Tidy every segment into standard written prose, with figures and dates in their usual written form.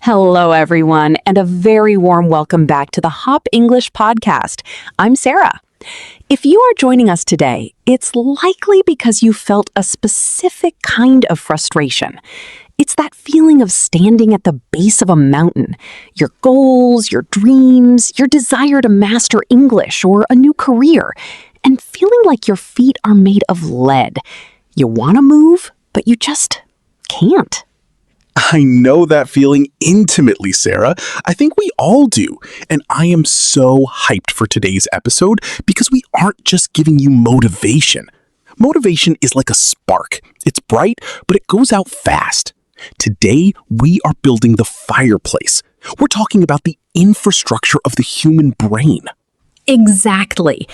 Hello, everyone, and a very warm welcome back to the Hop English podcast. I'm Sarah. If you are joining us today, it's likely because you felt a specific kind of frustration. It's that feeling of standing at the base of a mountain. Your goals, your dreams, your desire to master English or a new career, and feeling like your feet are made of lead. You want to move, but you just can't. I know that feeling intimately, Sarah. I think we all do. And I am so hyped for today's episode because we aren't just giving you motivation. Motivation is like a spark. It's bright, but it goes out fast. Today, we are building the fireplace. We're talking about the infrastructure of the human brain. Exactly.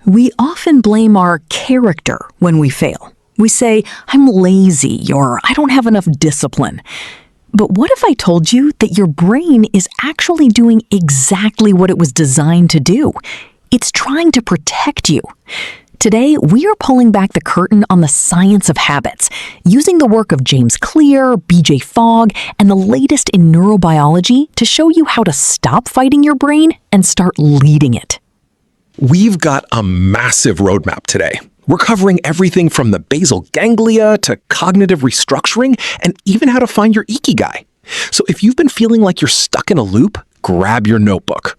We often blame our character when we fail. We say, I'm lazy, or I don't have enough discipline. But what if I told you that your brain is actually doing exactly what it was designed to do? It's trying to protect you. Today, we are pulling back the curtain on the science of habits, using the work of James Clear, B.J. Fogg, and the latest in neurobiology to show you how to stop fighting your brain and start leading it. We've got a massive roadmap today. We're covering everything from the basal ganglia to cognitive restructuring and even how to find your Ikigai. So if you've been feeling like you're stuck in a loop, grab your notebook.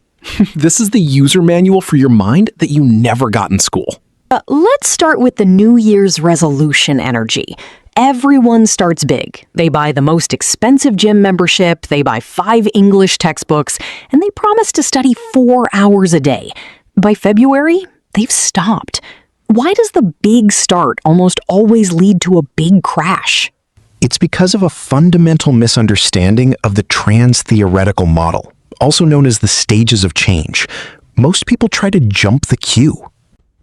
This is the user manual for your mind that you never got in school. Let's start with the New Year's resolution energy. Everyone starts big. They buy the most expensive gym membership, they buy 5 English textbooks, and they promise to study 4 hours a day. By February, they've stopped. Why does the big start almost always lead to a big crash? It's because of a fundamental misunderstanding of the trans-theoretical model, also known as the stages of change. Most people try to jump the queue.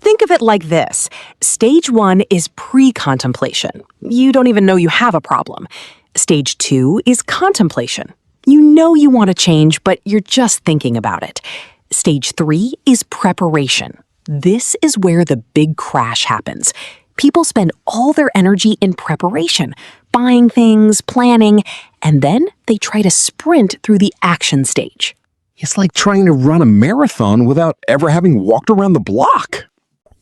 Think of it like this. Stage 1 is pre-contemplation. You don't even know you have a problem. Stage 2 is contemplation. You know you want to change, but you're just thinking about it. Stage 3 is preparation. This is where the big crash happens. People spend all their energy in preparation, buying things, planning, and then they try to sprint through the action stage. It's like trying to run a marathon without ever having walked around the block.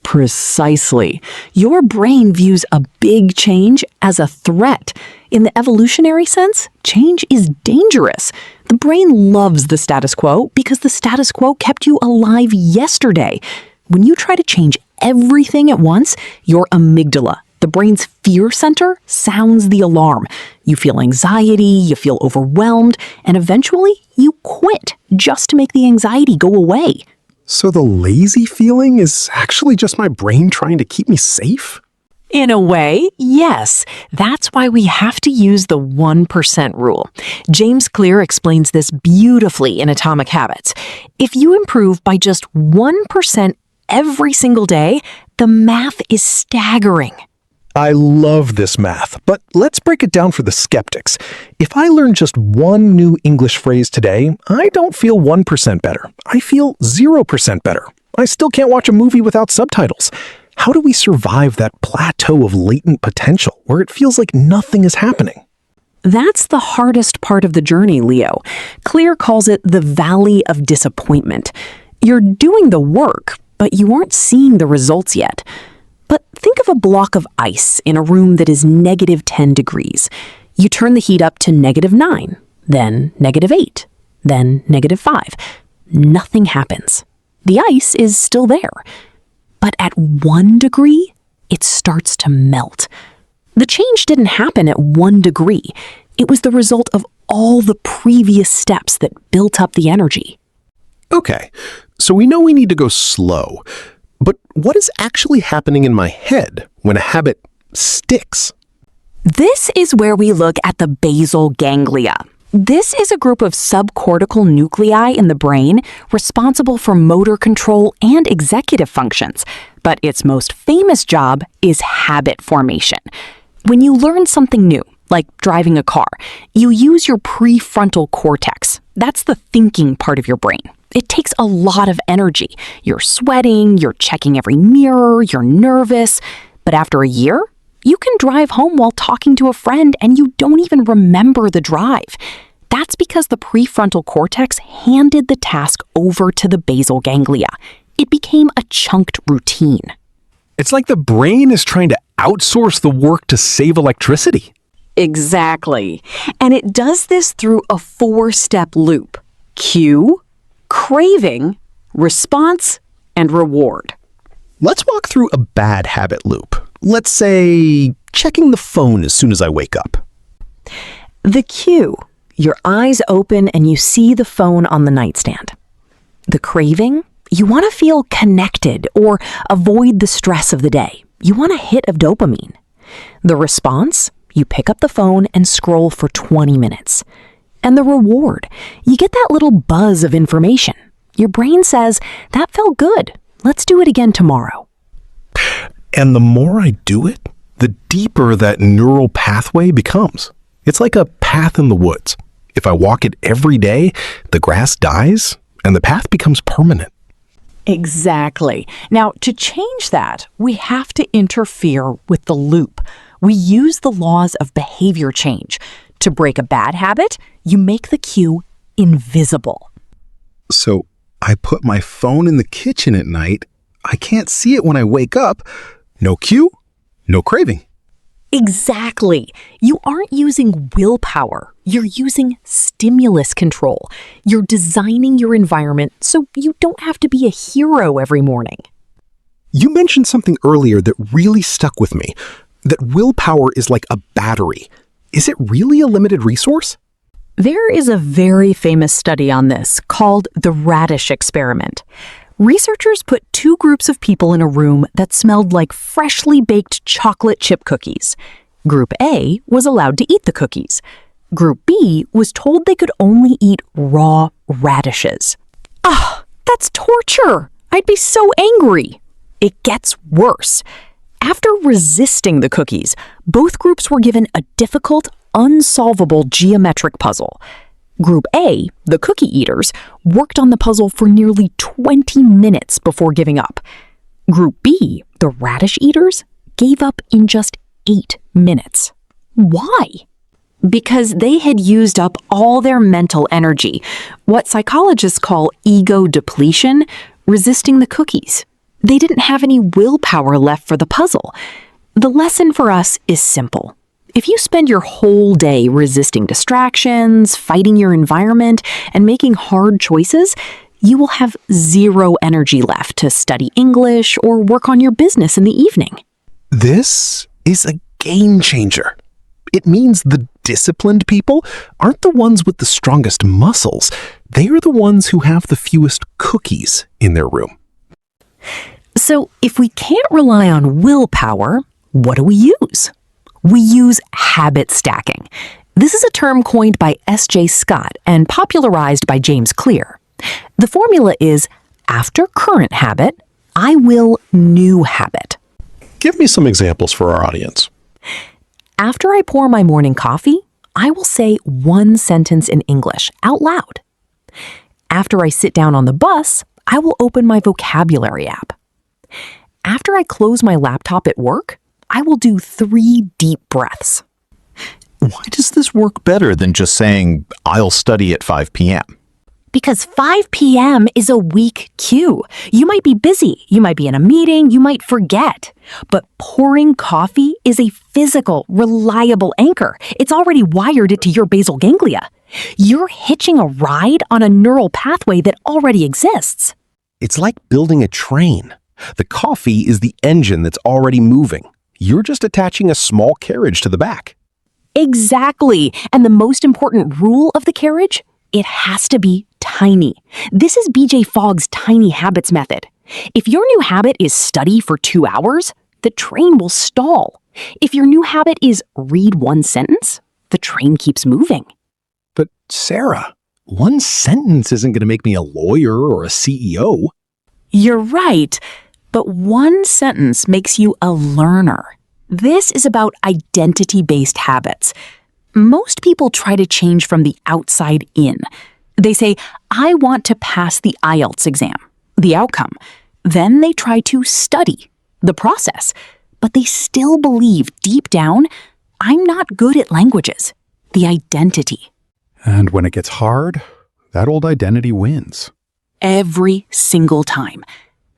Precisely. Your brain views a big change as a threat. In the evolutionary sense, change is dangerous. The brain loves the status quo because the status quo kept you alive yesterday. When you try to change everything at once, your amygdala, the brain's fear center, sounds the alarm. You feel anxiety, you feel overwhelmed, and eventually you quit just to make the anxiety go away. So the lazy feeling is actually just my brain trying to keep me safe? In a way, yes. That's why we have to use the 1% rule. James Clear explains this beautifully in Atomic Habits. If you improve by just 1% every single day, the math is staggering. I love this math, but let's break it down for the skeptics. If I learn just one new English phrase today, I don't feel 1% better. I feel 0% better. I still can't watch a movie without subtitles. How do we survive that plateau of latent potential where it feels like nothing is happening? That's the hardest part of the journey, Leo. Clear calls it the valley of disappointment. You're doing the work, but you aren't seeing the results yet. But think of a block of ice in a room that is negative 10 degrees. You turn the heat up to negative 9, then negative 8, then negative 5. Nothing happens. The ice is still there. But at 1 degree, it starts to melt. The change didn't happen at 1 degree. It was the result of all the previous steps that built up the energy. Okay, so we know we need to go slow. But what is actually happening in my head when a habit sticks? This is where we look at the basal ganglia. This is a group of subcortical nuclei in the brain responsible for motor control and executive functions. But its most famous job is habit formation. When you learn something new, like driving a car, you use your prefrontal cortex. That's the thinking part of your brain. It takes a lot of energy. You're sweating, you're checking every mirror, you're nervous. But after a year, you can drive home while talking to a friend and you don't even remember the drive. That's because the prefrontal cortex handed the task over to the basal ganglia. It became a chunked routine. It's like the brain is trying to outsource the work to save electricity. Exactly. And it does this through a 4-step loop. Cue, craving, response, and reward. Let's walk through a bad habit loop. Let's say checking the phone as soon as I wake up. The cue, your eyes open and you see the phone on the nightstand. The craving, you want to feel connected or avoid the stress of the day. You want a hit of dopamine. The response, you pick up the phone and scroll for 20 minutes. And the reward, you get that little buzz of information. Your brain says, that felt good. Let's do it again tomorrow. And the more I do it, the deeper that neural pathway becomes. It's like a path in the woods. If I walk it every day, the grass dies and the path becomes permanent. Exactly. Now, to change that, we have to interfere with the loop. We use the laws of behavior change. To break a bad habit, you make the cue invisible. So I put my phone in the kitchen at night. I can't see it when I wake up. No cue, no craving. Exactly. You aren't using willpower. You're using stimulus control. You're designing your environment so you don't have to be a hero every morning. You mentioned something earlier that really stuck with me, that willpower is like a battery. Is it really a limited resource? There is a very famous study on this called the radish experiment. Researchers put 2 groups of people in a room that smelled like freshly baked chocolate chip cookies. Group A was allowed to eat the cookies. Group B was told they could only eat raw radishes. That's torture! I'd be so angry. It gets worse. After resisting the cookies, both groups were given a difficult, unsolvable geometric puzzle. Group A, the cookie eaters, worked on the puzzle for nearly 20 minutes before giving up. Group B, the radish eaters, gave up in just 8 minutes. Why? Because they had used up all their mental energy, what psychologists call ego depletion, resisting the cookies. They didn't have any willpower left for the puzzle. The lesson for us is simple. If you spend your whole day resisting distractions, fighting your environment, and making hard choices, you will have 0 energy left to study English or work on your business in the evening. This is a game changer. It means the disciplined people aren't the ones with the strongest muscles. They are the ones who have the fewest cookies in their room. So if we can't rely on willpower, what do we use? We use habit stacking. This is a term coined by S.J. Scott and popularized by James Clear. The formula is, after current habit, I will new habit. Give me some examples for our audience. After I pour my morning coffee, I will say 1 sentence in English out loud. After I sit down on the bus, I will open my vocabulary app. After I close my laptop at work, I will do 3 deep breaths. Why does this work better than just saying, I'll study at 5 p.m.? Because 5 p.m. is a weak cue. You might be busy, you might be in a meeting, you might forget. But pouring coffee is a physical, reliable anchor. It's already wired into your basal ganglia. You're hitching a ride on a neural pathway that already exists. It's like building a train. The coffee is the engine that's already moving. You're just attaching a small carriage to the back. Exactly. And the most important rule of the carriage? It has to be tiny. This is B.J. Fogg's tiny habits method. If your new habit is study for 2 hours, the train will stall. If your new habit is read 1 sentence, the train keeps moving. But Sarah, 1 sentence isn't going to make me a lawyer or a CEO. You're right, but 1 sentence makes you a learner. This is about identity-based habits. Most people try to change from the outside in. They say, I want to pass the IELTS exam, the outcome. Then they try to study, the process. But they still believe deep down, I'm not good at languages, the identity. And when it gets hard, that old identity wins. Every single time.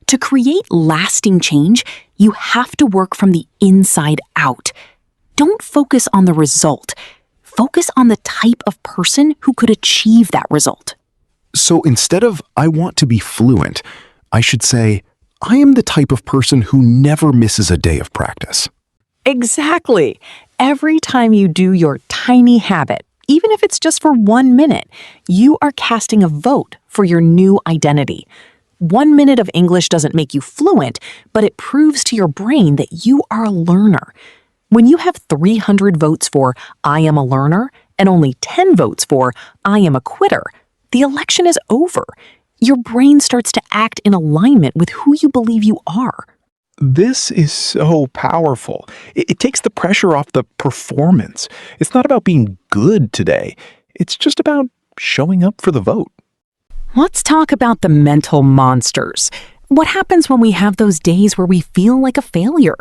To create lasting change, you have to work from the inside out. Don't focus on the result. Focus on the type of person who could achieve that result. So instead of, I want to be fluent, I should say, I am the type of person who never misses a day of practice. Exactly. Every time you do your tiny habit, even if it's just for 1 minute, you are casting a vote for your new identity. 1 minute of English doesn't make you fluent, but it proves to your brain that you are a learner. When you have 300 votes for I am a learner and only 10 votes for I am a quitter, the election is over. Your brain starts to act in alignment with who you believe you are. This is so powerful. It takes the pressure off the performance. It's not about being good today. It's just about showing up for the vote. Let's talk about the mental monsters. What happens when we have those days where we feel like a failure?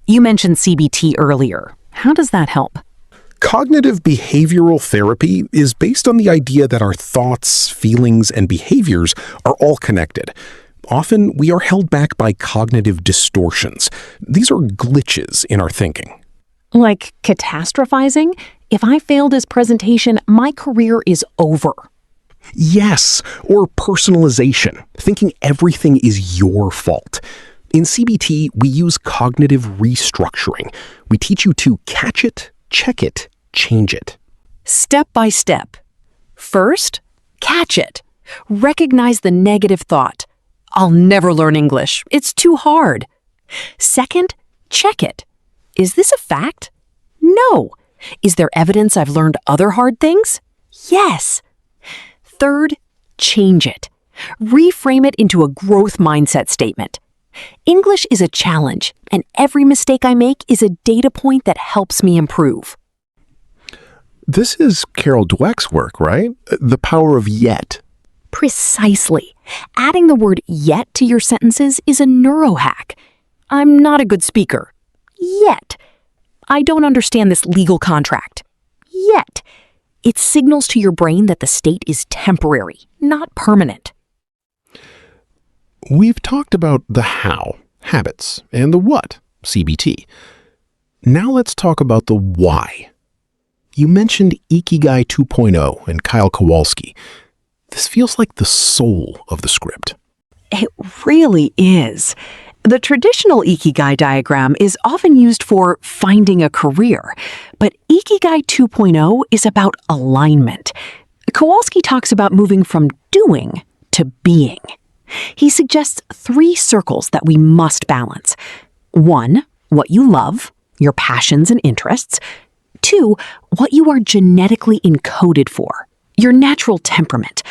You mentioned CBT earlier. How does that help? Cognitive behavioral therapy is based on the idea that our thoughts, feelings, and behaviors are all connected. Often, we are held back by cognitive distortions. These are glitches in our thinking. Like catastrophizing? If I fail this presentation, my career is over. Yes, or personalization, thinking everything is your fault. In CBT, we use cognitive restructuring. We teach you to catch it, check it, change it. Step by step. First, catch it. Recognize the negative thought. I'll never learn English. It's too hard. Second, check it. Is this a fact? No. Is there evidence I've learned other hard things? Yes. Third, change it. Reframe it into a growth mindset statement. English is a challenge, and every mistake I make is a data point that helps me improve. This is Carol Dweck's work, right? The power of yet. Precisely. Adding the word yet to your sentences is a neurohack. I'm not a good speaker. Yet. I don't understand this legal contract. Yet. It signals to your brain that the state is temporary, not permanent. We've talked about the how, habits, and the what, CBT. Now let's talk about the why. You mentioned Ikigai 2.0 and Kyle Kowalski. This feels like the soul of the script. It really is. The traditional Ikigai diagram is often used for finding a career, but Ikigai 2.0 is about alignment. Kowalski talks about moving from doing to being. He suggests 3 circles that we must balance. 1, what you love, your passions and interests. 2, what you are genetically encoded for, your natural temperament.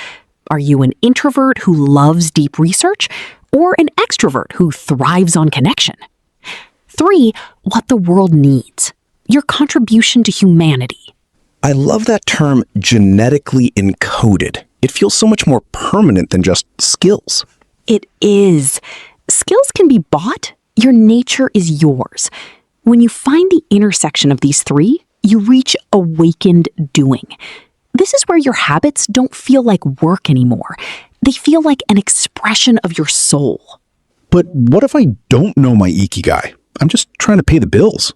Are you an introvert who loves deep research, or an extrovert who thrives on connection? 3, what the world needs, your contribution to humanity. I love that term, genetically encoded. It feels so much more permanent than just skills. It is. Skills can be bought. Your nature is yours. When you find the intersection of these 3, you reach awakened doing. This is where your habits don't feel like work anymore. They feel like an expression of your soul. But what if I don't know my Ikigai? I'm just trying to pay the bills.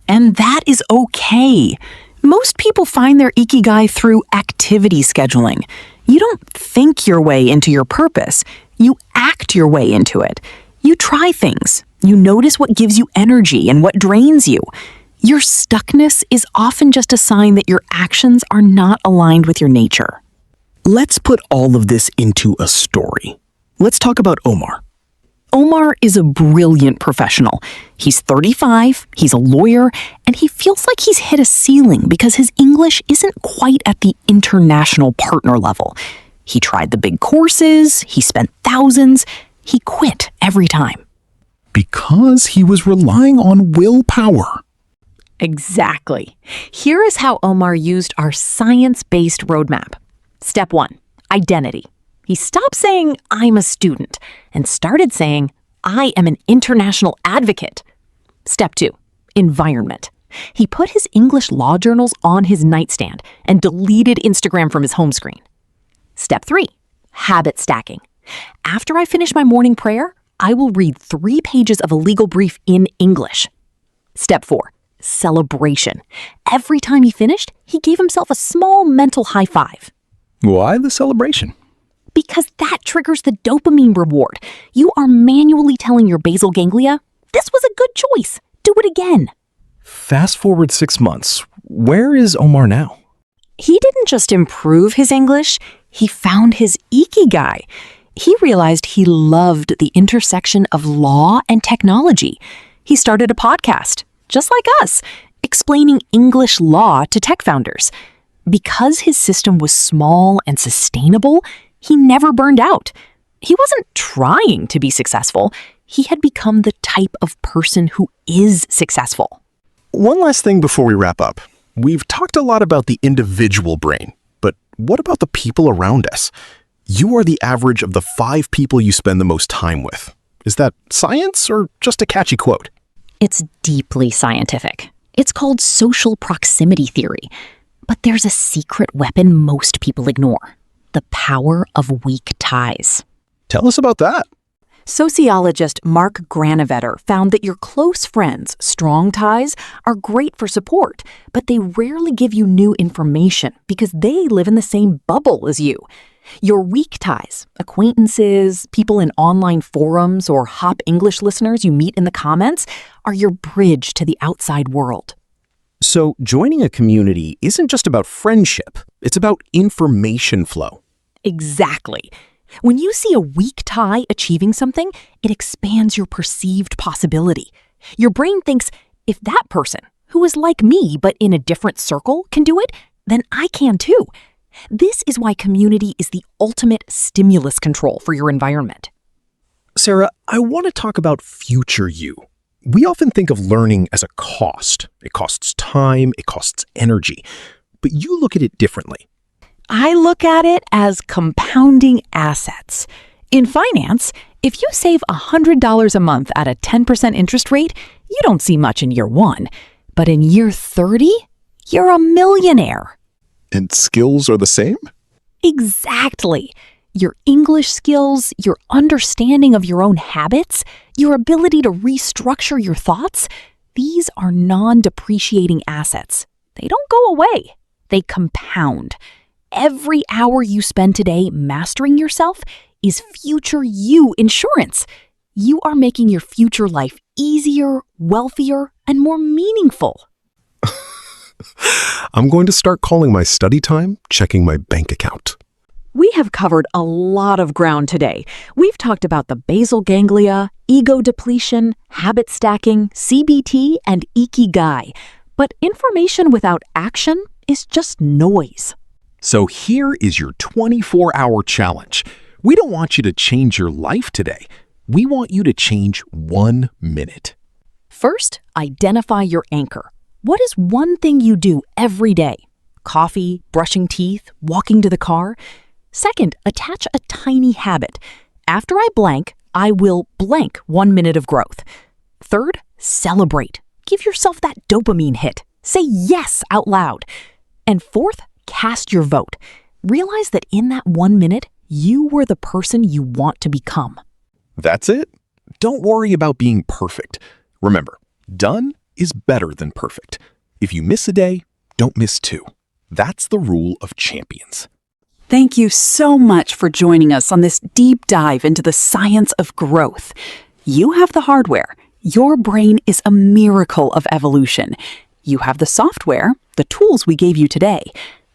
And that is okay. Most people find their Ikigai through activity scheduling. You don't think your way into your purpose. You act your way into it. You try things. You notice what gives you energy and what drains you. Your stuckness is often just a sign that your actions are not aligned with your nature. Let's put all of this into a story. Let's talk about Omar. Omar is a brilliant professional. He's 35, he's a lawyer, and he feels like he's hit a ceiling because his English isn't quite at the international partner level. He tried the big courses, he spent thousands, he quit every time. Because he was relying on willpower. Exactly. Here is how Omar used our science-based roadmap. Step 1, identity. He stopped saying, I'm a student, and started saying, I am an international advocate. Step 2, environment. He put his English law journals on his nightstand and deleted Instagram from his home screen. Step 3, habit stacking. After I finish my morning prayer, I will read 3 pages of a legal brief in English. Step 4, celebration. Every time he finished, he gave himself a small mental high five. Why the celebration? Because that triggers the dopamine reward. You are manually telling your basal ganglia, this was a good choice. Do it again. Fast forward 6 months. Where is Omar now? He didn't just improve his English, he found his Ikigai. He realized he loved the intersection of law and technology. He started a podcast, just like us, explaining English law to tech founders. Because his system was small and sustainable, he never burned out. He wasn't trying to be successful. He had become the type of person who is successful. One last thing before we wrap up. We've talked a lot about the individual brain, but what about the people around us? You are the average of the 5 people you spend the most time with. Is that science or just a catchy quote? It's deeply scientific. It's called social proximity theory. But there's a secret weapon most people ignore: the power of weak ties. Tell us about that. Sociologist Mark Granovetter found that your close friends' strong ties are great for support, but they rarely give you new information because they live in the same bubble as you. Your weak ties, acquaintances, people in online forums, or Hop English listeners you meet in the comments, are your bridge to the outside world. So joining a community isn't just about friendship, it's about information flow. Exactly. When you see a weak tie achieving something, it expands your perceived possibility. Your brain thinks, if that person, who is like me but in a different circle, can do it, then I can too. This is why community is the ultimate stimulus control for your environment. Sarah, I want to talk about future you. We often think of learning as a cost. It costs time, it costs energy. But you look at it differently. I look at it as compounding assets. In finance, if you save $100 a month at a 10% interest rate, you don't see much in year 1. But in year 30, you're a millionaire. And skills are the same? Exactly. Your English skills, your understanding of your own habits, your ability to restructure your thoughts, these are non-depreciating assets. They don't go away. They compound. Every hour you spend today mastering yourself is future you insurance. You are making your future life easier, wealthier, and more meaningful. I'm going to start calling my study time checking my bank account. We have covered a lot of ground today. We've talked about the basal ganglia, ego depletion, habit stacking, CBT, and Ikigai. But information without action is just noise. So here is your 24-hour challenge. We don't want you to change your life today. We want you to change 1 minute. First, identify your anchor. What is one thing you do every day? Coffee, brushing teeth, walking to the car? Second, attach a tiny habit. After I blank, I will blank 1 minute of growth. Third, celebrate. Give yourself that dopamine hit. Say yes out loud. And fourth, cast your vote. Realize that in that 1 minute, you were the person you want to become. That's it. Don't worry about being perfect. Remember, done is better than perfect. If you miss a day, don't miss 2. That's the rule of champions. Thank you so much for joining us on this deep dive into the science of growth. You have the hardware. Your brain is a miracle of evolution. You have the software, the tools we gave you today.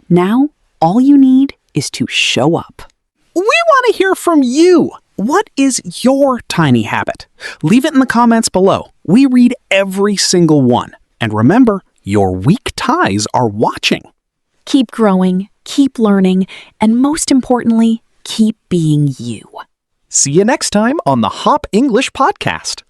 Now, all you need is to show up. We want to hear from you. What is your tiny habit? Leave it in the comments below. We read every single one. And remember, your weak ties are watching. Keep growing, keep learning, and most importantly, keep being you. See you next time on the Hop English Podcast.